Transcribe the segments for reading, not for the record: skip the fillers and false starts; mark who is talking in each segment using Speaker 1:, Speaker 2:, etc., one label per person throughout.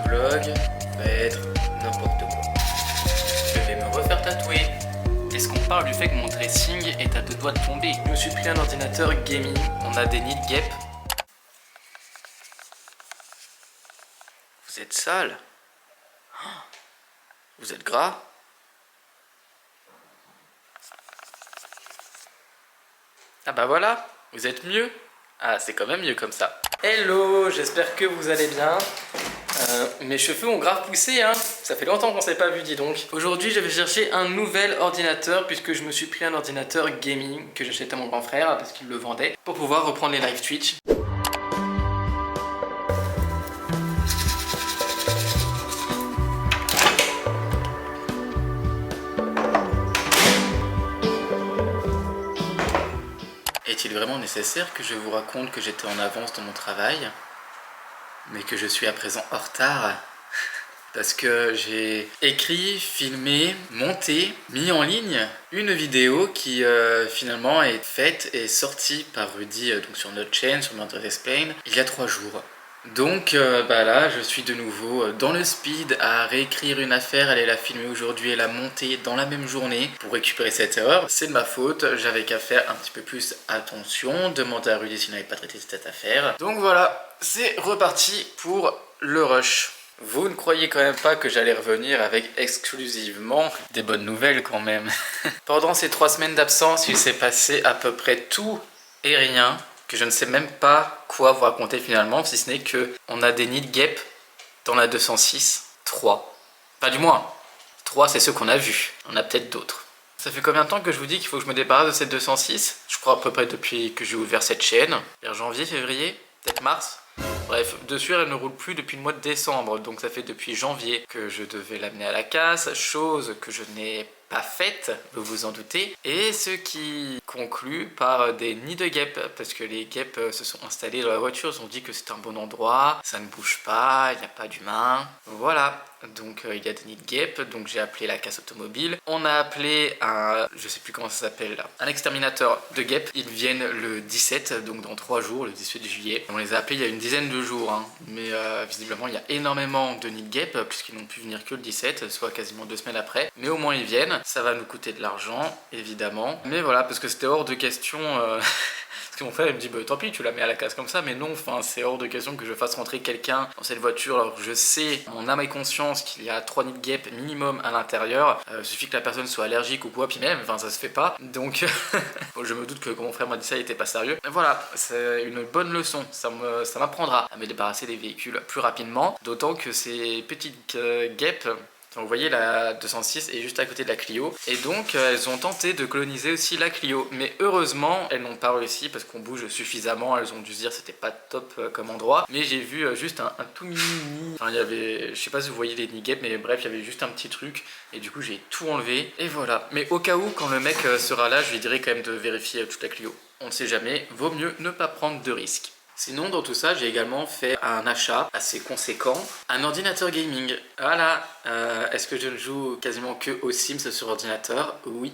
Speaker 1: vlog va être n'importe quoi. Je vais me refaire tatouer. Est-ce qu'on parle du fait que mon dressing est à deux doigts de tomber? Je me suis pris un ordinateur gaming. On a des nids de guêpes. Vous êtes sale. Vous êtes gras. Ah bah voilà, vous êtes mieux. Ah, c'est quand même mieux comme ça. Hello, j'espère que vous allez bien. Mes cheveux ont grave poussé, hein. Ça fait longtemps qu'on s'est pas vu, dis donc. Aujourd'hui, je vais chercher un nouvel ordinateur puisque je me suis pris un ordinateur gaming que j'achète à mon grand frère parce qu'il le vendait pour pouvoir reprendre les live Twitch. Est-il vraiment nécessaire que je vous raconte que j'étais en avance dans mon travail, mais que je suis à présent en retard? Parce que j'ai écrit, filmé, monté, mis en ligne une vidéo qui finalement est faite et sortie par Rudy donc sur notre chaîne, sur Murder Explain, il y a 3 jours. Donc bah là je suis de nouveau dans le speed à réécrire une affaire, aller la filmer aujourd'hui et la monter dans la même journée pour récupérer cette erreur. C'est de ma faute, j'avais qu'à faire un petit peu plus attention, demander à Rudy s'il n'avait pas traité cette affaire. Donc voilà, c'est reparti pour le rush. Vous ne croyez quand même pas que j'allais revenir avec exclusivement des bonnes nouvelles quand même. Pendant ces 3 semaines d'absence, il s'est passé à peu près tout et rien, que je ne sais même pas quoi vous raconter finalement, si ce n'est que on a des nids de guêpes dans la 206, 3. Pas du moins, 3 c'est ceux qu'on a vus, on a peut-être d'autres. Ça fait combien de temps que je vous dis qu'il faut que je me débarrasse de cette 206? Je crois à peu près depuis que j'ai ouvert cette chaîne, vers janvier, février, peut-être mars. Bref, dessus elle ne roule plus depuis le mois de décembre, donc ça fait depuis janvier que je devais l'amener à la casse, chose que je n'ai pas faite, vous vous en doutez, et ce qui conclut par des nids de guêpes, parce que les guêpes se sont installées dans la voiture, ils ont dit que c'était un bon endroit, ça ne bouge pas, il n'y a pas d'humain, voilà. Donc il y a des nids de guêpes, donc j'ai appelé la casse automobile. On a appelé un, je sais plus comment ça s'appelle là, un exterminateur de guêpes. Ils viennent le 17, donc dans 3 jours, le 18 juillet. On les a appelés il y a une dizaine de jours, hein. Mais visiblement il y a énormément de nids de guêpes, puisqu'ils n'ont pu venir que le 17, soit quasiment 2 semaines après. Mais au moins ils viennent, ça va nous coûter de l'argent, évidemment. Mais voilà, parce que c'était hors de question... Parce que mon frère il me dit bah, tant pis tu la mets à la casse comme ça, mais non, enfin c'est hors de question que je fasse rentrer quelqu'un dans cette voiture alors que je sais, mon âme et conscience, qu'il y a 3 nids de guêpes minimum à l'intérieur. Il suffit que la personne soit allergique ou quoi, puis même, enfin ça se fait pas. Donc bon, je me doute que quand mon frère m'a dit ça il était pas sérieux. Mais voilà, c'est une bonne leçon, ça m'apprendra à me débarrasser des véhicules plus rapidement, d'autant que ces petites guêpes, vous voyez la 206 est juste à côté de la Clio et donc elles ont tenté de coloniser aussi la Clio, mais heureusement elles n'ont pas réussi parce qu'on bouge suffisamment. Elles ont dû se dire c'était pas top comme endroit, mais j'ai vu juste un tout mini, enfin il y avait, je sais pas si vous voyez les nids guêpes, mais bref il y avait juste un petit truc et du coup j'ai tout enlevé et voilà. Mais au cas où quand le mec sera là je lui dirai quand même de vérifier toute la Clio, on ne sait jamais, vaut mieux ne pas prendre de risques. Sinon, dans tout ça, j'ai également fait un achat assez conséquent, un ordinateur gaming. Voilà, est-ce que je ne joue quasiment que aux Sims sur ordinateur? Oui.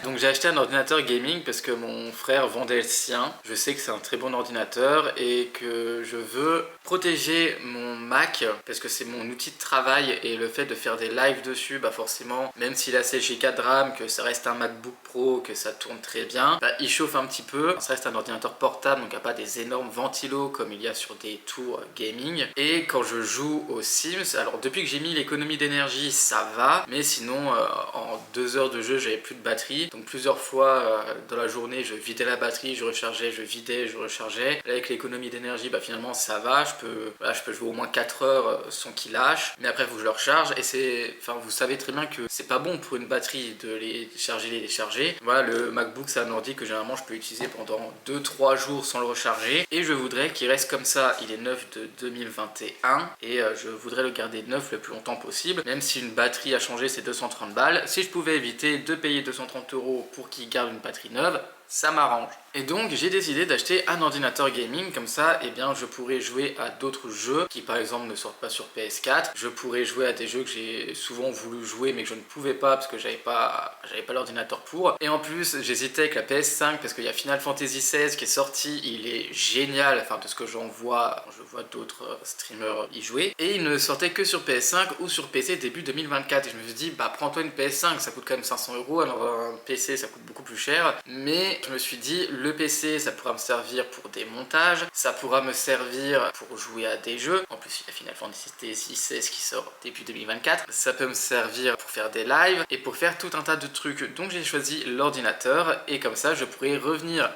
Speaker 1: Donc j'ai acheté un ordinateur gaming parce que mon frère vendait le sien. Je sais que c'est un très bon ordinateur et que je veux protéger mon Mac parce que c'est mon outil de travail et le fait de faire des lives dessus, bah forcément, même s'il a 16 Go de RAM, que ça reste un MacBook Pro, que ça tourne très bien, bah il chauffe un petit peu. Ça reste un ordinateur portable, donc il n'y a pas des énormes ventilos comme il y a sur des tours gaming. Et quand je joue aux Sims, alors depuis que j'ai mis l'économie d'énergie, ça va, mais sinon en 2 heures de jeu, j'avais plus de batterie, donc plusieurs fois dans la journée je vidais la batterie, je rechargeais, je vidais, je rechargeais. Là, avec l'économie d'énergie, bah finalement ça va, je peux jouer au moins 4 heures sans qu'il lâche, mais après il faut que je le recharge et c'est, enfin vous savez très bien que c'est pas bon pour une batterie de les charger, les décharger. Voilà, le MacBook c'est un ordi que généralement je peux utiliser pendant 2-3 jours sans le recharger et je voudrais qu'il reste comme ça. Il est neuf de 2021 et je voudrais le garder neuf le plus longtemps possible, même si une batterie à changer c'est 230 balles. Si je pouvais éviter de payer 230 € pour qu'il garde une batterie neuve, ça m'arrange. Et donc j'ai décidé d'acheter un ordinateur gaming, comme ça eh bien je pourrais jouer à d'autres jeux qui par exemple ne sortent pas sur PS4. Je pourrais jouer à des jeux que j'ai souvent voulu jouer mais que je ne pouvais pas parce que j'avais pas l'ordinateur pour. Et en plus j'hésitais avec la PS5 parce qu'il y a Final Fantasy XVI qui est sorti, il est génial, enfin de ce que j'en vois, je vois d'autres streamers y jouer. Et il ne sortait que sur PS5 ou sur PC début 2024. Et je me suis dit bah prends-toi une PS5, ça coûte quand même 500 €, alors un PC ça coûte beaucoup plus cher. Mais je me suis dit le PC ça pourra me servir pour des montages, ça pourra me servir pour jouer à des jeux. En plus il y a Final Fantasy XVI qui sort début 2024. Ça peut me servir pour faire des lives et pour faire tout un tas de trucs. Donc j'ai choisi l'ordinateur et comme ça je pourrais revenir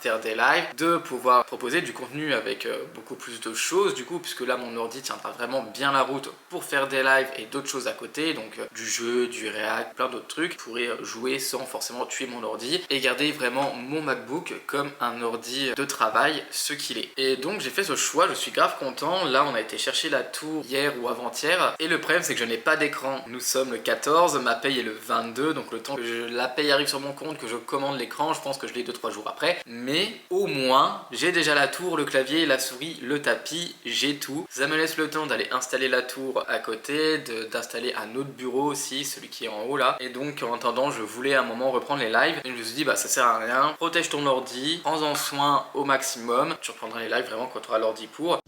Speaker 1: faire des lives, 2 pouvoir proposer du contenu avec beaucoup plus de choses du coup, puisque là mon ordi tiendra vraiment bien la route pour faire des lives et d'autres choses à côté, donc du jeu, du React, plein d'autres trucs. Je pourrais jouer sans forcément tuer mon ordi et garder vraiment mon MacBook comme un ordi de travail, ce qu'il est. Et donc j'ai fait ce choix, je suis grave content. Là on a été chercher la tour hier ou avant-hier et le problème c'est que je n'ai pas d'écran. Nous sommes le 14, ma paye est le 22, donc le temps que la paye arrive sur mon compte, que je commande l'écran, je pense que je l'ai 2-3 jours après. Mais au moins j'ai déjà la tour, le clavier, la souris, le tapis, j'ai tout. Ça me laisse le temps d'aller installer la tour à côté, d'installer un autre bureau aussi, celui qui est en haut là. Et donc en attendant je voulais à un moment reprendre les lives et je me suis dit bah ça sert à rien, protège ton ordi, prends-en soin au maximum, tu reprendras les lives vraiment quand tu auras l'ordi pour.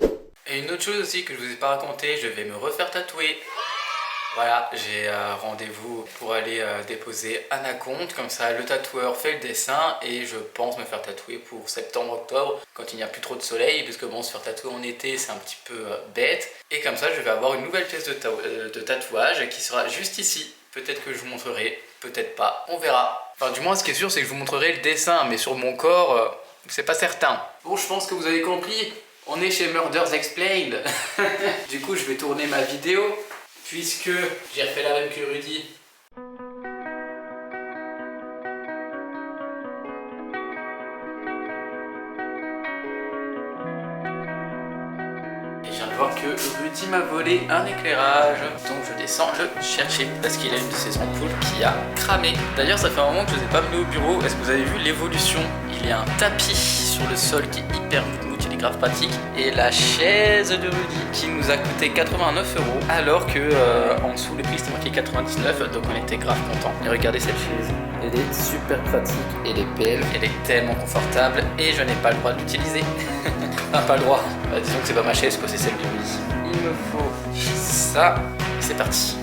Speaker 1: Et une autre chose aussi que je vous ai pas raconté, je vais me refaire tatouer. Voilà, j'ai rendez-vous pour aller déposer un acompte, comme ça le tatoueur fait le dessin et je pense me faire tatouer pour septembre-octobre quand il n'y a plus trop de soleil, parce que bon, se faire tatouer en été c'est un petit peu bête. Et comme ça je vais avoir une nouvelle pièce de tatouage qui sera juste ici. Peut-être que je vous montrerai, peut-être pas, on verra. Enfin du moins ce qui est sûr c'est que je vous montrerai le dessin, mais sur mon corps c'est pas certain. Bon, je pense que vous avez compris, on est chez Murders Explained. Du coup je vais tourner ma vidéo, puisque j'ai refait la même que Rudy. Et je viens de voir que Rudy m'a volé un éclairage. Donc je descends le chercher parce qu'il a une de ses ampoules qui a cramé. D'ailleurs ça fait un moment que je ne les ai pas mené au bureau. Est-ce que vous avez vu l'évolution? Il y a un tapis sur le sol qui est hyper mou, qui est grave pratique. Et la chaise de Rudy qui nous a coûté 89 €, alors que en dessous le prix c'était marqué 99, donc on était grave content. Et regardez cette chaise, elle est super pratique, elle est belle, elle est tellement confortable et je n'ai pas le droit de l'utiliser. Enfin pas le droit, disons que c'est pas ma chaise quoi, c'est celle de Rudy. Il me faut ça, c'est parti.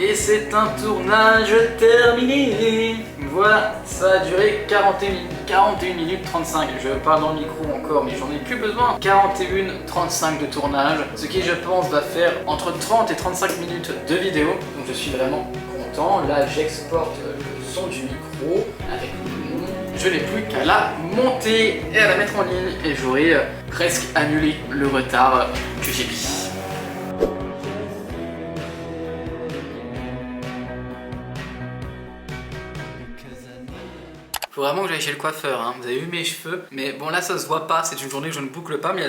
Speaker 1: Et c'est un tournage terminé. Voilà, ça a duré 41 minutes 35. Je parle dans le micro encore, mais j'en ai plus besoin. 41-35 de tournage, ce qui je pense va faire entre 30 et 35 minutes de vidéo. Donc je suis vraiment content. Là j'exporte le son du micro avec le nom. Je n'ai plus qu'à la monter et à la mettre en ligne et j'aurai presque annulé le retard que j'ai pris. Faut vraiment que j'aille chez le coiffeur, hein. Vous avez vu mes cheveux, mais bon là ça se voit pas, c'est une journée que je ne boucle pas, mais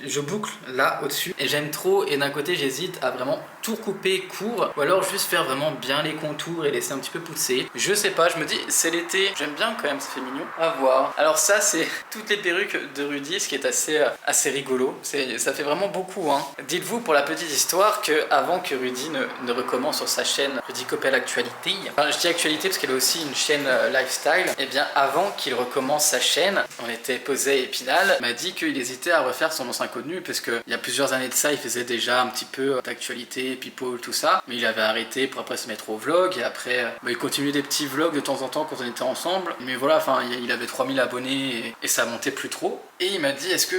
Speaker 1: je boucle là au-dessus et j'aime trop, et d'un côté j'hésite à vraiment tout couper court ou alors juste faire vraiment bien les contours et laisser un petit peu pousser. Je sais pas, je me dis c'est l'été, j'aime bien quand même, ça fait mignon à voir. Alors ça c'est toutes les perruques de Rudy, ce qui est assez rigolo, ça fait vraiment beaucoup hein. Dites-vous pour la petite histoire que avant que Rudy ne recommence sur sa chaîne Rudy Coppel Actualité, enfin je dis actualité parce qu'elle a aussi une chaîne lifestyle, et bien avant qu'il recommence sa chaîne, on était posé à Épinal, m'a dit qu'il hésitait à refaire son ancien contenu parce qu'il y a plusieurs années de ça, il faisait déjà un petit peu d'actualité, people, tout ça, mais il avait arrêté pour après se mettre au vlog et après il continuait des petits vlogs de temps en temps quand on était ensemble, mais voilà, enfin il avait 3000 abonnés et ça montait plus trop. Et il m'a dit est-ce que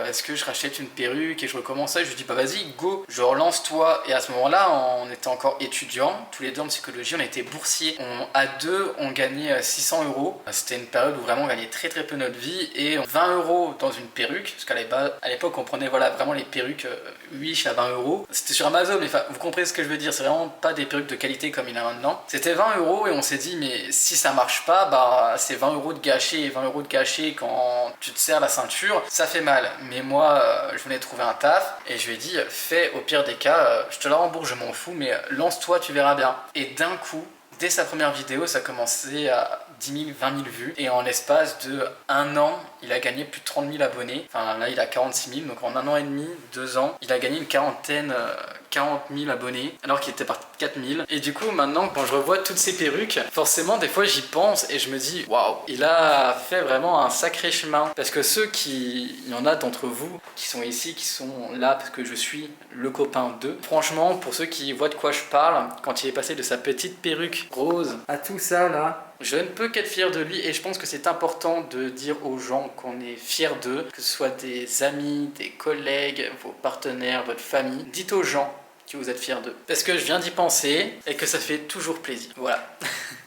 Speaker 1: est-ce que je rachète une perruque et je recommence ça? Je lui dis bah vas-y go, je relance toi. Et à ce moment là on était encore étudiants, tous les deux en psychologie, on était boursiers, à deux on gagnait 600 euros. C'était une période où vraiment on gagnait très très peu notre vie, et 20 euros dans une perruque, parce qu'à l'époque on prenait voilà, vraiment les perruques Wish à 20 euros. C'était sur Amazon, mais vous comprenez ce que je veux dire, c'est vraiment pas des perruques de qualité comme il y en a maintenant. C'était 20 euros et on s'est dit, mais si ça marche pas, bah c'est 20 euros de gâché, et 20 euros de gâché quand tu te serres la ceinture, ça fait mal. Mais moi, je venais de trouver un taf et je lui ai dit, fais au pire des cas, je te la rembourse, je m'en fous, mais lance-toi, tu verras bien. Et d'un coup, dès sa première vidéo, ça commençait à 10 000, 20 000 vues. Et en l'espace de 1 an, il a gagné plus de 30 000 abonnés. Enfin là, il a 46 000. Donc en 1 an et demi, 2 ans, il a gagné une 40 000 abonnés. Alors qu'il était parti de 4 000. Et du coup, maintenant, quand je revois toutes ces perruques, forcément, des fois, j'y pense et je me dis, waouh, il a fait vraiment un sacré chemin. Parce que il y en a d'entre vous qui sont ici, qui sont là parce que je suis le copain d'eux. Franchement, pour ceux qui voient de quoi je parle, quand il est passé de sa petite perruque rose à tout ça là, je ne peux qu'être fier de lui, et je pense que c'est important de dire aux gens qu'on est fier d'eux, que ce soit des amis, des collègues, vos partenaires, votre famille. Dites aux gens que vous êtes fiers d'eux. Parce que je viens d'y penser et que ça fait toujours plaisir. Voilà.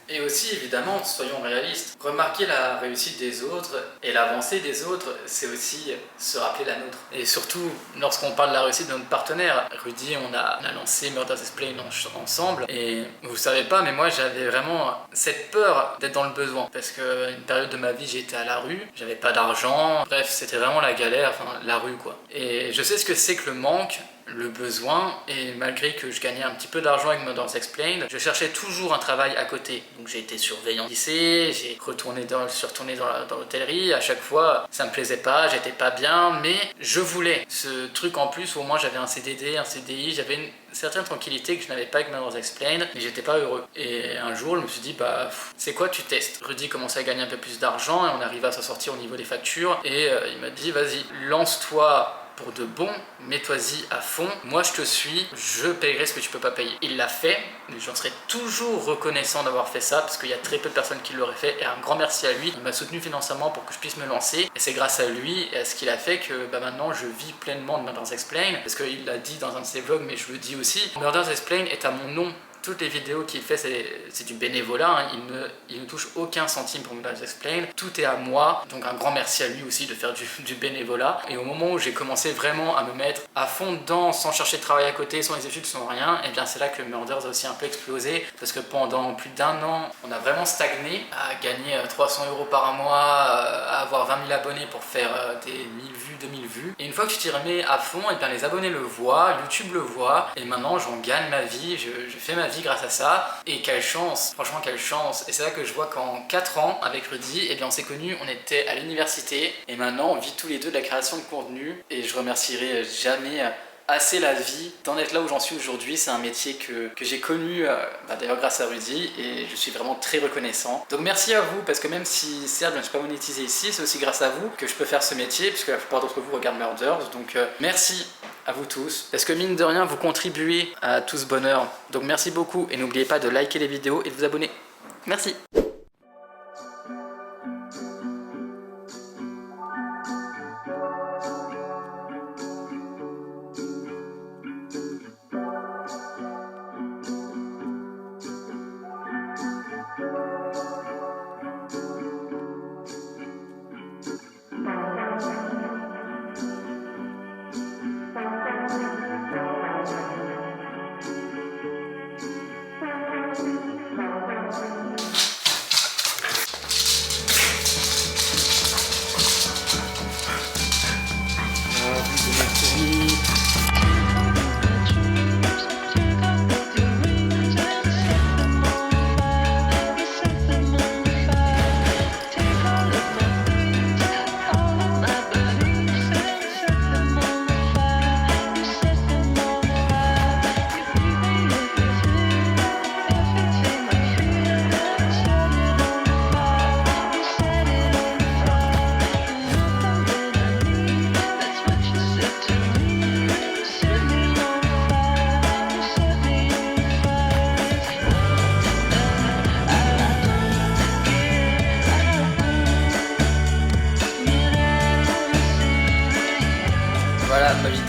Speaker 1: Et aussi, évidemment, soyons réalistes, remarquer la réussite des autres et l'avancée des autres, c'est aussi se rappeler la nôtre. Et surtout, lorsqu'on parle de la réussite de notre partenaire, Rudy, on a lancé Murder's Explained ensemble, et vous savez pas, mais moi j'avais vraiment cette peur d'être dans le besoin, parce qu'une période de ma vie, j'étais à la rue, j'avais pas d'argent, bref, c'était vraiment la galère, enfin la rue quoi. Et je sais ce que c'est que le manque, le besoin, et malgré que je gagnais un petit peu d'argent avec Murder's Explained, je cherchais toujours un travail à côté. Donc j'ai été surveillant au lycée, je suis retourné dans l'hôtellerie, à chaque fois ça me plaisait pas, j'étais pas bien, mais je voulais ce truc en plus où au moins j'avais un CDD, un CDI, j'avais une certaine tranquillité que je n'avais pas avec Murder's Explained, mais j'étais pas heureux. Et un jour je me suis dit, bah c'est quoi, tu testes. Rudy commençait à gagner un peu plus d'argent et on arrivait à s'en sortir au niveau des factures, et il m'a dit, vas-y, lance-toi pour de bon, mets-toi-y à fond, moi je te suis, je payerai ce que tu peux pas payer. Il l'a fait, et j'en serai toujours reconnaissant d'avoir fait ça, parce qu'il y a très peu de personnes qui l'auraient fait, et un grand merci à lui. Il m'a soutenu financièrement pour que je puisse me lancer, et c'est grâce à lui et à ce qu'il a fait que maintenant je vis pleinement de Murder's Explained, parce qu'il l'a dit dans un de ses vlogs, mais je le dis aussi, Murder's Explained est à mon nom. Toutes les vidéos qu'il fait, c'est du bénévolat, hein. Il ne touche aucun centime pour Murder's Explained. Tout est à moi, donc un grand merci à lui aussi de faire du bénévolat. Et au moment où j'ai commencé vraiment à me mettre à fond dedans, sans chercher de travail à côté, sans les études, sans rien, et bien c'est là que Murders a aussi un peu explosé, parce que pendant plus d'1 an, on a vraiment stagné à gagner 300 € par mois, à avoir 20 000 abonnés pour faire des 1000 vues, 2000 vues. Et une fois que tu t'y remets à fond, et bien les abonnés le voient, YouTube le voit, et maintenant j'en gagne ma vie, je fais ma vie grâce à ça. Et quelle chance, franchement quelle chance. Et c'est là que je vois qu'en 4 ans avec Rudy, et bien on s'est connus, on était à l'université, et maintenant on vit tous les deux de la création de contenu, et je remercierai jamais assez la vie d'en être là où j'en suis aujourd'hui. C'est un métier que j'ai connu d'ailleurs grâce à Rudy, et je suis vraiment très reconnaissant. Donc merci à vous, parce que même si certes je ne suis pas monétisé ici, c'est aussi grâce à vous que je peux faire ce métier, puisque la plupart d'entre vous regardent Murders. Donc merci à vous tous, parce que mine de rien vous contribuez à tout ce bonheur. Donc merci beaucoup, et n'oubliez pas de liker les vidéos et de vous abonner. Merci.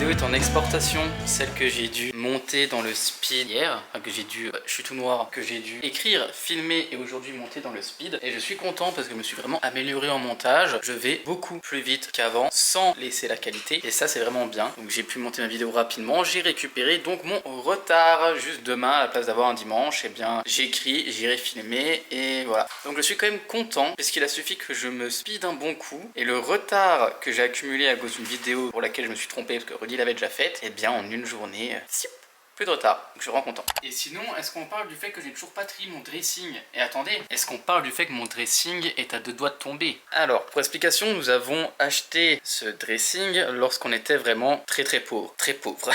Speaker 1: vidéo est en exportation, celle que j'ai dû monter dans le speed hier, enfin que j'ai dû, je suis tout noir, que j'ai dû écrire, filmer et aujourd'hui monter dans le speed. Et je suis content parce que je me suis vraiment amélioré en montage. Je vais beaucoup plus vite qu'avant sans laisser la qualité et ça c'est vraiment bien. Donc j'ai pu monter ma vidéo rapidement, j'ai récupéré donc mon retard. Juste demain à la place d'avoir un dimanche, eh bien j'écris, j'irai filmer et voilà. Donc je suis quand même content parce qu'il a suffi que je me speed un bon coup et le retard que j'ai accumulé à cause d'une vidéo pour laquelle je me suis trompé parce que Rudy l'avait déjà faite, et bien en une journée, plus de retard, donc je suis vraiment content. Et sinon, est-ce qu'on parle du fait que j'ai toujours pas trié mon dressing? Et attendez, est-ce qu'on parle du fait que mon dressing est à 2 doigts de tomber? Alors, pour explication, nous avons acheté ce dressing lorsqu'on était vraiment très pauvre. Très pauvre.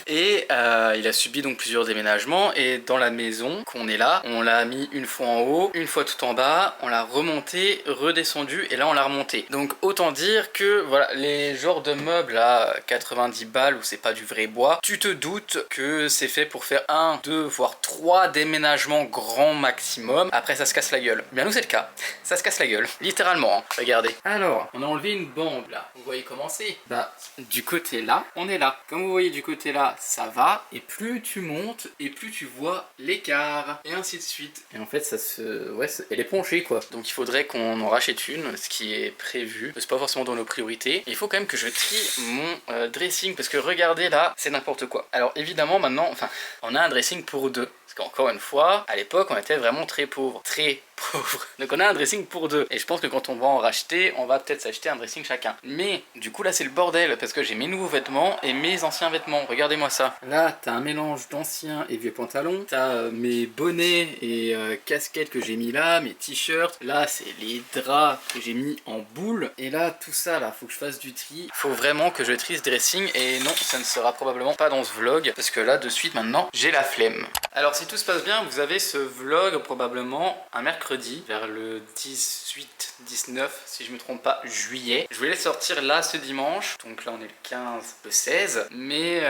Speaker 1: Et il a subi donc plusieurs déménagements et dans la maison qu'on est là, on l'a mis une fois en haut, une fois tout en bas, on l'a remonté, redescendu et là on l'a remonté. Donc autant dire que voilà, les genres de meubles à 90 balles où c'est pas du vrai bois, tu te doutes que c'est fait pour faire 1, 2, voire 3 déménagements grand maximum. Après ça se casse la gueule. Bien nous c'est le cas. Ça se casse la gueule. Littéralement. Hein. Regardez. Alors, on a enlevé une bande là. Vous voyez comment c'est? Bah, du côté là, on est là. Comme vous voyez du côté là, ça va. Et plus tu montes, et plus tu vois l'écart. Et ainsi de suite. Et en fait, ça se... Ouais, elle est penchée quoi. Donc il faudrait qu'on en rachète une, ce qui est prévu. C'est pas forcément dans nos priorités. Et il faut quand même que je trie mon dressing. Parce que regardez là, c'est n'importe quoi. Alors évidemment, maintenant, enfin, on a un dressing pour 2. Parce qu'encore une fois, à l'époque, on était vraiment très pauvres. Très pauvres. Donc on a un dressing pour 2. Et je pense que quand on va en racheter, on va peut-être s'acheter un dressing chacun. Mais du coup, là, c'est le bordel. Parce que j'ai mes nouveaux vêtements et mes anciens vêtements. Regardez-moi ça. Là, t'as un mélange d'anciens et vieux pantalons. T'as mes bonnets et casquettes que j'ai mis là. Mes t-shirts. Là, c'est les draps que j'ai mis en boule. Et là, tout ça, là, faut que je fasse du tri. Faut vraiment que je trie ce dressing. Et non, ça ne sera probablement pas dans ce vlog. Parce que là, de suite, maintenant, j'ai la flemme. Alors, si tout se passe bien, vous avez ce vlog probablement un mercredi, vers le 18-19, si je me trompe pas, juillet. Je voulais sortir là ce dimanche, donc là on est le 15, le 16, mais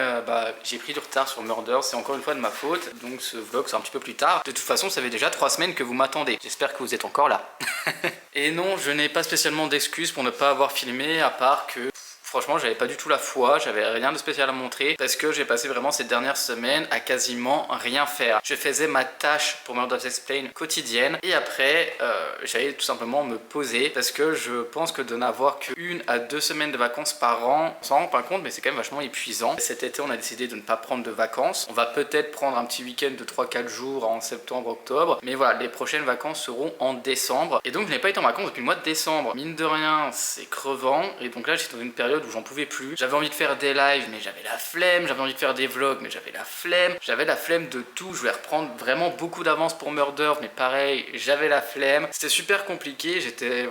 Speaker 1: j'ai pris du retard sur Murder, c'est encore une fois de ma faute, donc ce vlog c'est un petit peu plus tard. De toute façon, ça fait déjà 3 semaines que vous m'attendez, j'espère que vous êtes encore là. Et non, je n'ai pas spécialement d'excuses pour ne pas avoir filmé, à part que... Franchement, j'avais pas du tout la foi, j'avais rien de spécial à montrer parce que j'ai passé vraiment ces dernières semaines à quasiment rien faire. Je faisais ma tâche pour Murder Explain quotidienne et après, j'allais tout simplement me poser parce que je pense que de n'avoir qu'1 à 2 semaines de vacances par an, on s'en rend pas compte, mais c'est quand même vachement épuisant. Cet été, on a décidé de ne pas prendre de vacances. On va peut-être prendre un petit week-end de 3-4 jours en septembre, octobre, mais voilà, les prochaines vacances seront en décembre. Et donc, je n'ai pas été en vacances depuis le mois de décembre. Mine de rien, c'est crevant et donc là, j'étais dans une période où j'en pouvais plus. J'avais envie de faire des lives mais j'avais la flemme, j'avais envie de faire des vlogs mais j'avais la flemme de tout. Je voulais reprendre vraiment beaucoup d'avance pour Murder mais pareil, j'avais la flemme. C'était super compliqué,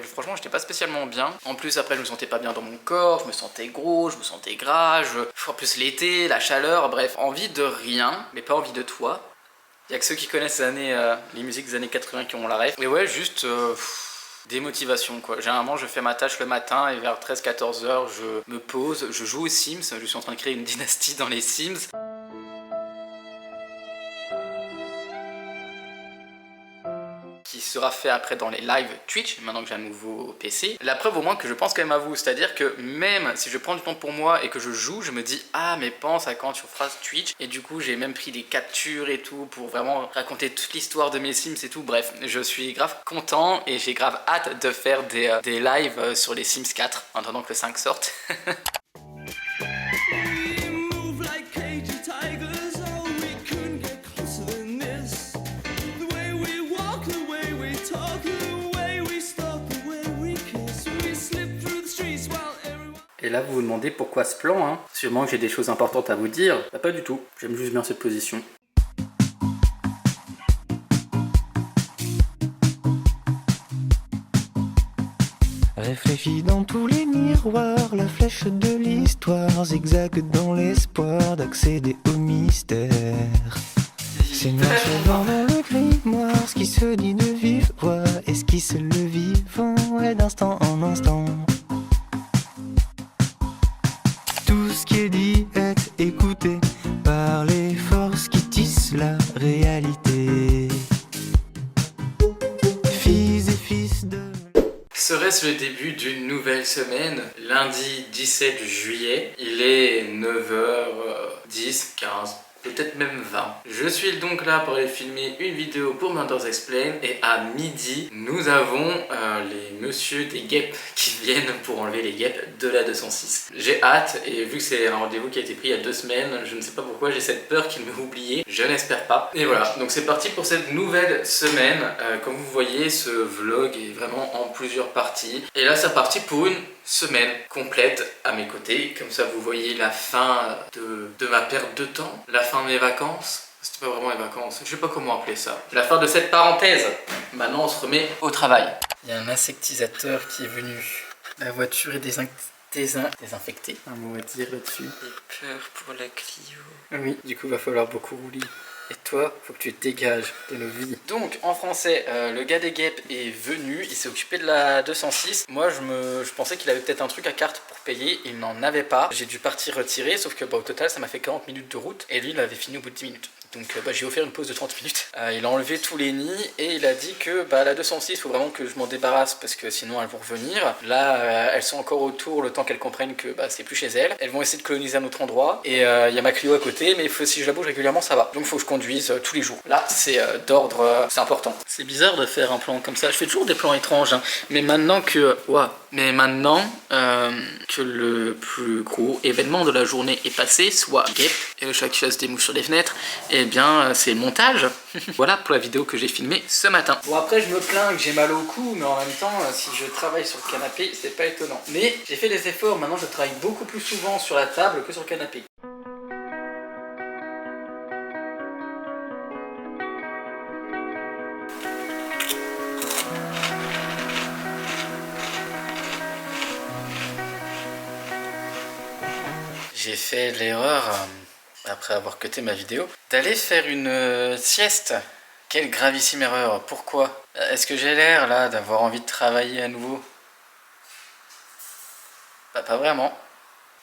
Speaker 1: franchement j'étais pas spécialement bien. En plus après je me sentais pas bien dans mon corps, je me sentais gros, je me sentais gras, en plus l'été, la chaleur, bref, envie de rien mais pas envie de toi. Il y a que ceux qui connaissent les musiques des années 80 qui ont la ref. Et ouais, juste... démotivation quoi. Généralement je fais ma tâche le matin et vers 13-14 heures je me pose, je joue aux Sims, je suis en train de créer une dynastie dans les Sims. Qui sera fait après dans les lives Twitch, maintenant que j'ai un nouveau PC. La preuve au moins que je pense quand même à vous, c'est-à-dire que même si je prends du temps pour moi et que je joue, je me dis ah mais pense à quand tu feras Twitch, et du coup j'ai même pris des captures et tout pour vraiment raconter toute l'histoire de mes Sims et tout. Bref, je suis grave content et j'ai grave hâte de faire des lives sur les Sims 4 en attendant que le 5 sorte. Et là vous vous demandez pourquoi ce plan, hein. Sûrement que j'ai des choses importantes à vous dire. Bah, pas du tout, j'aime juste bien cette position.
Speaker 2: Réfléchis dans tous les miroirs, la flèche de l'histoire zigzague dans l'espoir d'accéder au mystère. C'est noir dans le grimoire, ce qui se dit de vive voix, esquisse le vivant et d'instant en instant. Tout ce qui est dit est écouté par les forces qui tissent la réalité. Fils et fils de...
Speaker 1: Serait passe le début d'une nouvelle semaine, lundi 17 juillet, il est 9h10, 15, peut-être même 20. Je suis donc là pour aller filmer une vidéo pour Murders Explain et à midi, nous avons les messieurs des guêpes qui viennent pour enlever les guêpes de la 206. J'ai hâte et vu que c'est un rendez-vous qui a été pris il y a 2 semaines, je ne sais pas pourquoi j'ai cette peur qu'ils m'aient oublié, je n'espère pas. Et voilà, donc c'est parti pour cette nouvelle semaine. Comme vous voyez, ce vlog est vraiment en plusieurs parties. Et là, c'est parti pour une semaine complète à mes côtés. Comme ça, vous voyez la fin de ma perte de temps, la fin de mes vacances. C'était pas vraiment les vacances, je sais pas comment appeler ça. La fin de cette parenthèse. Maintenant, on se remet au travail. Il y a un insectisateur qui est venu. La voiture est désinfectée. Un mot à dire là-dessus.
Speaker 3: J'ai peur pour la Clio.
Speaker 1: Oui, du coup, va falloir beaucoup rouler. Et toi, faut que tu te dégages de nos vies. Donc, en français, le gars des guêpes est venu, il s'est occupé de la 206. Moi, je pensais qu'il avait peut-être un truc à carte pour payer, il n'en avait pas. J'ai dû partir retirer, sauf que au total, ça m'a fait 40 minutes de route. Et lui, il avait fini au bout de 10 minutes. Donc j'ai offert une pause de 30 minutes. Il a enlevé tous les nids et il a dit que la 206, il faut vraiment que je m'en débarrasse parce que sinon elles vont revenir. Là, elles sont encore autour le temps qu'elles comprennent que c'est plus chez elles. Elles vont essayer de coloniser un autre endroit. Et il y a ma Clio à côté, mais si je la bouge régulièrement, ça va. Donc il faut que je conduise tous les jours. Là, c'est d'ordre, c'est important. C'est bizarre de faire un plan comme ça. Je fais toujours des plans étranges. Hein. Mais maintenant que le plus gros événement de la journée est passé, soit guêpe et le chat qui chasse des mouches sur les fenêtres, eh bien c'est le montage. Voilà pour la vidéo que j'ai filmée ce matin. Bon, après je me plains que j'ai mal au cou, mais en même temps si je travaille sur le canapé, c'est pas étonnant. Mais j'ai fait des efforts, maintenant je travaille beaucoup plus souvent sur la table que sur le canapé. J'ai fait l'erreur, après avoir cuté ma vidéo, d'aller faire une sieste. Quelle gravissime erreur. Pourquoi? Est-ce que j'ai l'air là d'avoir envie de travailler à nouveau? Pas vraiment.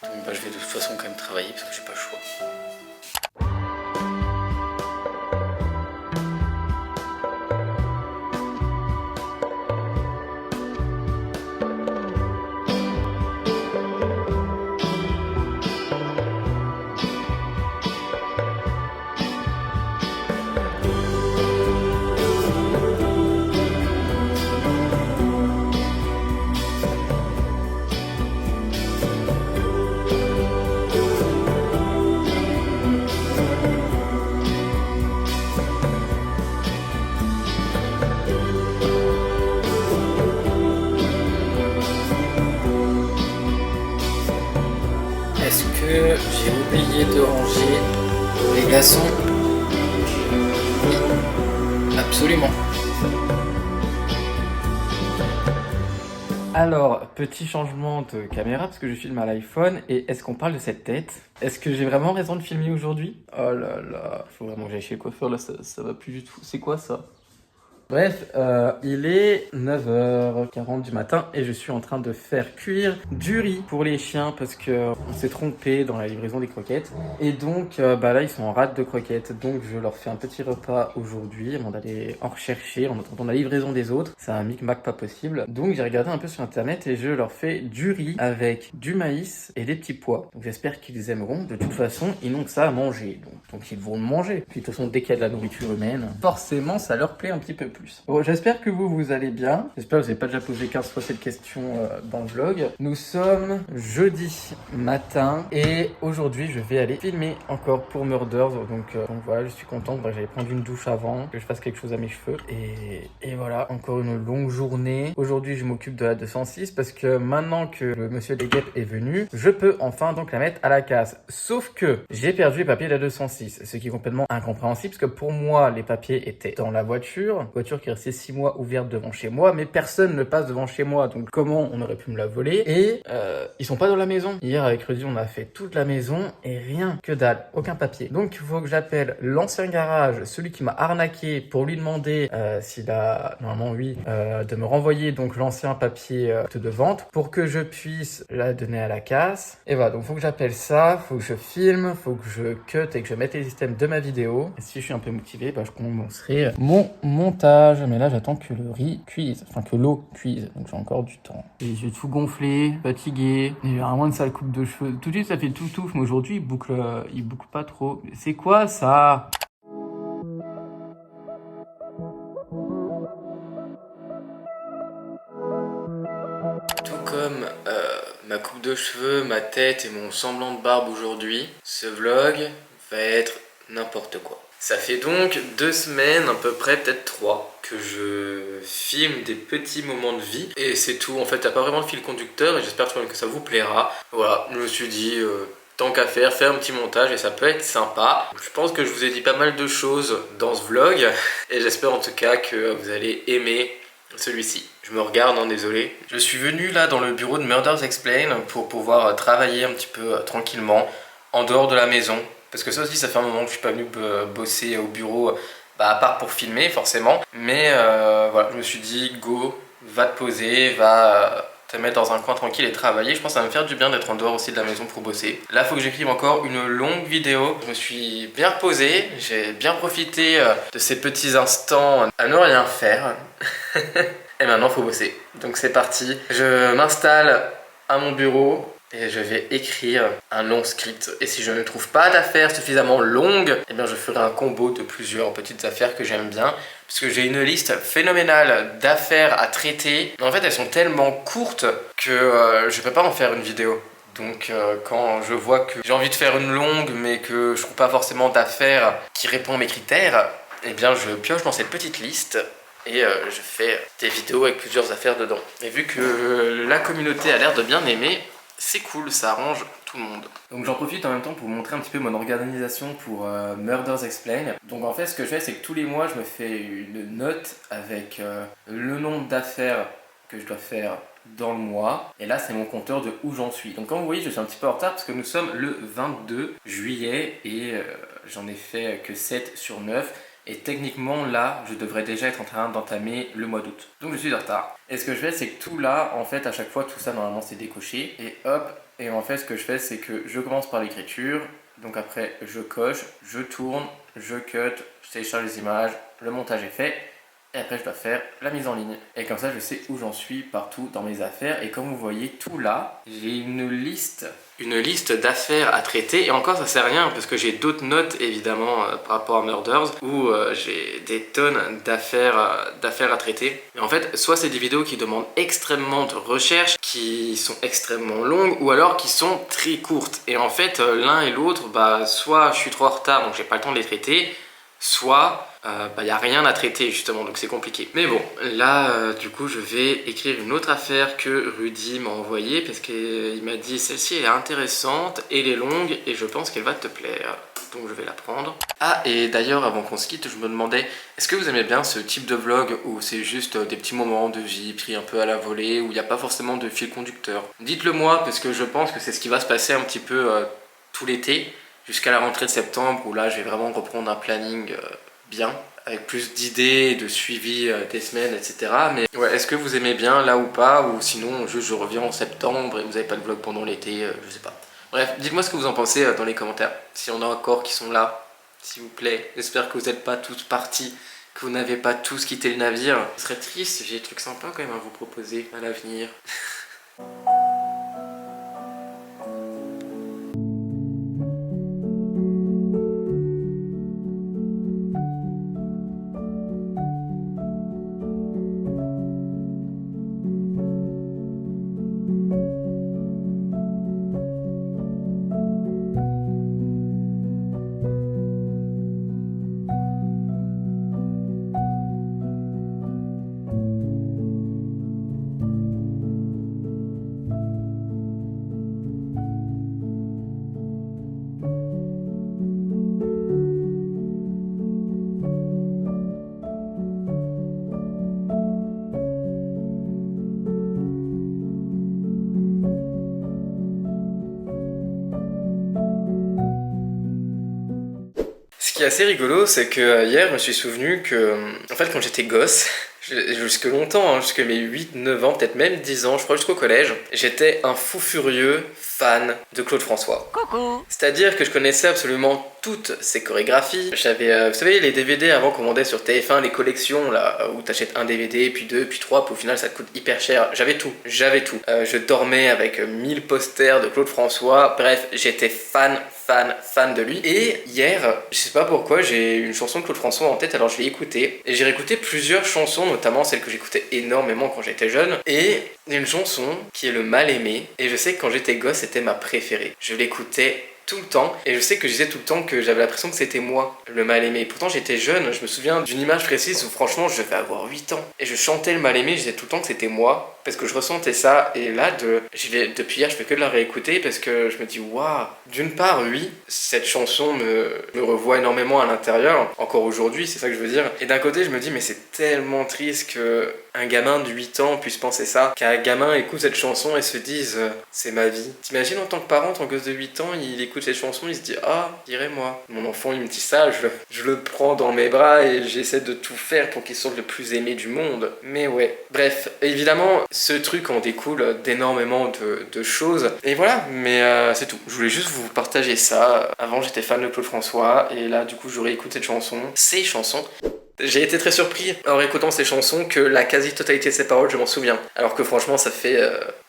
Speaker 1: Donc je vais de toute façon quand même travailler parce que j'ai pas le choix. Est-ce que j'ai oublié de ranger les glaçons? Oui, absolument. Alors, petit changement de caméra parce que je filme à l'iPhone. Et est-ce qu'on parle de cette tête? Est-ce que j'ai vraiment raison de filmer aujourd'hui? Oh là là, faut vraiment que j'aille chez le coiffeur là, ça va plus du tout. C'est quoi ça? Bref, il est 9h40 du matin et je suis en train de faire cuire du riz pour les chiens parce que on s'est trompé dans la livraison des croquettes. Et donc là ils sont en rate de croquettes, donc je leur fais un petit repas aujourd'hui avant d'aller en rechercher en attendant la livraison des autres. C'est un micmac pas possible. Donc j'ai regardé un peu sur internet et je leur fais du riz avec du maïs et des petits pois. Donc j'espère qu'ils aimeront. De toute façon, ils n'ont que ça à manger, donc ils vont le manger. Puis de toute façon, dès qu'il y a de la nourriture humaine, forcément ça leur plaît un petit peu plus. Bon, j'espère que vous allez bien. J'espère que vous n'avez pas déjà posé 15 fois cette question dans le vlog. Nous sommes jeudi matin et aujourd'hui je vais aller filmer encore pour Murders. Donc voilà, je suis contente. J'allais prendre une douche avant, que je fasse quelque chose à mes cheveux. Et voilà, encore une longue journée. Aujourd'hui je m'occupe de la 206 parce que maintenant que le monsieur des guêpes est venu, je peux enfin donc la mettre à la casse. Sauf que j'ai perdu les papiers de la 206, ce qui est complètement incompréhensible parce que pour moi les papiers étaient dans la voiture qui est restée 6 mois ouverte devant chez moi, mais personne ne passe devant chez moi, donc comment on aurait pu me la voler? Et ils sont pas dans la maison. Hier avec Rudy on a fait toute la maison et rien que dalle, aucun papier. Donc il faut que j'appelle l'ancien garage, celui qui m'a arnaqué, pour lui demander s'il a, normalement oui, de me renvoyer donc l'ancien papier de vente pour que je puisse la donner à la casse. Et voilà, donc faut que j'appelle ça, faut que je filme, faut que je cut et que je mette les systèmes de ma vidéo. Et si je suis un peu motivé, je commencerai mon montage. montage, mais là j'attends que le riz cuise, enfin que l'eau cuise, donc j'ai encore du temps. Et j'ai tout gonflé, fatigué, et j'ai vraiment une sale coupe de cheveux. Tout de suite ça fait tout touffe, mais aujourd'hui il boucle pas trop. C'est quoi ça? Tout comme ma coupe de cheveux, ma tête et mon semblant de barbe aujourd'hui, ce vlog va être n'importe quoi. Ça fait donc 2 semaines, à peu près, peut-être 3, que je filme des petits moments de vie. Et c'est tout, en fait, t'as pas vraiment de fil conducteur et j'espère que ça vous plaira. Voilà, je me suis dit, tant qu'à faire un petit montage et ça peut être sympa. Je pense que je vous ai dit pas mal de choses dans ce vlog et j'espère en tout cas que vous allez aimer celui-ci. Je me regarde, hein, désolé. Je suis venu là dans le bureau de Murders Explain pour pouvoir travailler un petit peu tranquillement en dehors de la maison. Parce que ça aussi, ça fait un moment que je suis pas venu bosser au bureau, à part pour filmer forcément. Mais voilà, je me suis dit, go, va te poser, va te mettre dans un coin tranquille et travailler. Je pense que ça va me faire du bien d'être en dehors aussi de la maison pour bosser. Là, il faut que j'écrive encore une longue vidéo. Je me suis bien reposé, j'ai bien profité de ces petits instants à ne rien faire. Et maintenant, il faut bosser. Donc c'est parti. Je m'installe à mon bureau. Et je vais écrire un long script. Et si je ne trouve pas d'affaires suffisamment longues, eh bien je ferai un combo de plusieurs petites affaires que j'aime bien. Parce que j'ai une liste phénoménale d'affaires à traiter. Mais en fait, elles sont tellement courtes que je ne peux pas en faire une vidéo. Donc quand je vois que j'ai envie de faire une longue, mais que je trouve pas forcément d'affaires qui répondent à mes critères, eh bien je pioche dans cette petite liste. Et je fais des vidéos avec plusieurs affaires dedans. Et vu que la communauté a l'air de bien aimer, c'est cool, ça arrange tout le monde. Donc j'en profite en même temps pour vous montrer un petit peu mon organisation pour Murders Explain. Donc en fait ce que je fais c'est que tous les mois je me fais une note avec le nombre d'affaires que je dois faire dans le mois. Et là c'est mon compteur de où j'en suis. Donc comme vous voyez je suis un petit peu en retard parce que nous sommes le 22 juillet et j'en ai fait que 7 sur 9. Et techniquement là, je devrais déjà être en train d'entamer le mois d'août. Donc je suis en retard. Et ce que je fais, c'est que tout là, en fait, à chaque fois, tout ça normalement c'est décoché. Et hop, et en fait, ce que je fais, c'est que je commence par l'écriture. Donc après, je coche, je tourne, je cut, je télécharge les images, le montage est fait. Et après, je dois faire la mise en ligne. Et comme ça, je sais où j'en suis partout dans mes affaires. Et comme vous voyez, tout là, j'ai une liste d'affaires à traiter. Et encore, ça sert à rien parce que j'ai d'autres notes, évidemment, par rapport à Murders, où j'ai des tonnes d'affaires à traiter. Mais en fait, soit c'est des vidéos qui demandent extrêmement de recherche, qui sont extrêmement longues, ou alors qui sont très courtes. Et en fait, l'un et l'autre, soit je suis trop en retard, donc j'ai pas le temps de les traiter, soit y a rien à traiter justement, donc c'est compliqué. Mais bon, là du coup je vais écrire une autre affaire que Rudy m'a envoyée parce qu'il m'a dit celle-ci elle est intéressante, elle est longue et je pense qu'elle va te plaire. Donc je vais la prendre. Ah, et d'ailleurs avant qu'on se quitte, je me demandais, est-ce que vous aimez bien ce type de vlog où c'est juste des petits moments de vie pris un peu à la volée, où il n'y a pas forcément de fil conducteur? Dites-le moi parce que je pense que c'est ce qui va se passer un petit peu tout l'été, jusqu'à la rentrée de septembre où là je vais vraiment reprendre un planning bien, avec plus d'idées, de suivi des semaines, etc. Mais ouais, est-ce que vous aimez bien là ou pas? Ou sinon, juste je reviens en septembre et vous n'avez pas de vlog pendant l'été, je sais pas. Bref, dites-moi ce que vous en pensez dans les commentaires. Si on a encore qui sont là, s'il vous plaît. J'espère que vous n'êtes pas tous partis, que vous n'avez pas tous quitté le navire. Ce serait triste, j'ai des trucs sympas quand même à vous proposer à l'avenir. Ce qui est assez rigolo, c'est que hier, je me suis souvenu que, en fait, quand j'étais gosse,
Speaker 4: Jusque longtemps, hein, jusque mes 8, 9 ans, peut-être même 10 ans, je crois jusqu'au collège, j'étais un fou furieux fan de Claude François. Coucou. C'est-à-dire que je connaissais absolument toutes ses chorégraphies. J'avais, vous savez, les DVD avant qu'on vendait sur TF1, les collections là, où t'achètes un DVD, puis 2, puis 3, puis au final ça te coûte hyper cher. J'avais tout. Je dormais avec 1000 posters de Claude François. Bref, j'étais fan de lui. Et hier, je sais pas pourquoi, j'ai une chanson de Claude François en tête, alors je l'ai écoutée. Et j'ai réécouté plusieurs chansons, notamment celles que j'écoutais énormément quand j'étais jeune. Et il y a une chanson qui est Le Mal Aimé. Et je sais que quand j'étais gosse, c'était ma préférée. Je l'écoutais tout le temps, et je sais que je disais tout le temps que j'avais l'impression que c'était moi le mal aimé. Pourtant j'étais jeune, je me souviens d'une image précise où franchement je devais avoir 8 ans et je chantais le mal aimé, je disais tout le temps que c'était moi parce que je ressentais ça. Et là depuis hier je fais que de la réécouter parce que je me dis waouh, d'une part oui, cette chanson me revoit énormément à l'intérieur encore aujourd'hui, c'est ça que je veux dire, et d'un côté je me dis mais c'est tellement triste que un gamin de 8 ans puisse penser ça, qu'un gamin écoute cette chanson et se dise c'est ma vie. T'imagines en tant que parent, ton gosse de 8 ans, il écoute cette chanson, il se dit ah, dirais moi. Mon enfant il me dit ça, je le prends dans mes bras et j'essaie de tout faire pour qu'il soit le plus aimé du monde. Mais ouais, bref, évidemment ce truc en découle d'énormément de choses. Et voilà, mais c'est tout. Je voulais juste vous partager ça. Avant j'étais fan de Claude François et là du coup j'aurais écouté ces chansons. J'ai été très surpris en écoutant ces chansons que la quasi-totalité de ces paroles, je m'en souviens. Alors que franchement, ça fait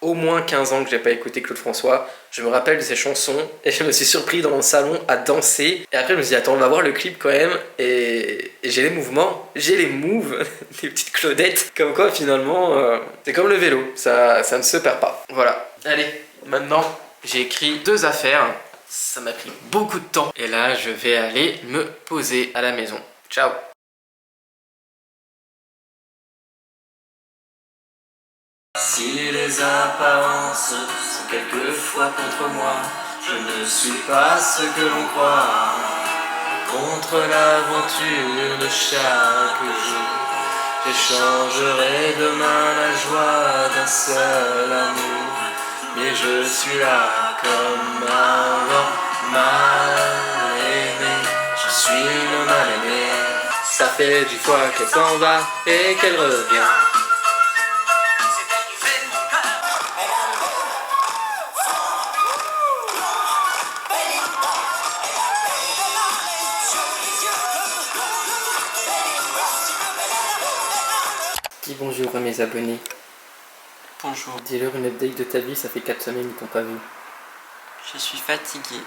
Speaker 4: au moins 15 ans que j'ai pas écouté Claude François. Je me rappelle de ces chansons et je me suis surpris dans mon salon à danser. Et après, je me suis dit, attends, on va voir le clip quand même. Et j'ai les mouvements, j'ai les moves, des petites Claudettes. Comme quoi, finalement, c'est comme le vélo, ça ne se perd pas. Voilà. Allez, maintenant, j'ai écrit 2 affaires. Ça m'a pris beaucoup de temps. Et là, je vais aller me poser à la maison. Ciao. Si les apparences sont quelquefois contre moi, je ne suis pas ce que l'on croit. Contre l'aventure de chaque jour, j'échangerai demain la joie d'un seul amour. Mais je suis là comme avant, mal aimé. Je suis le mal aimé. Ça fait 10 fois qu'elle s'en va et qu'elle revient. Dis bonjour à mes abonnés.
Speaker 3: Bonjour,
Speaker 4: Dis-leur une update de ta vie, ça fait 4 semaines qu'ils t'ont pas vu.
Speaker 3: je suis fatiguée.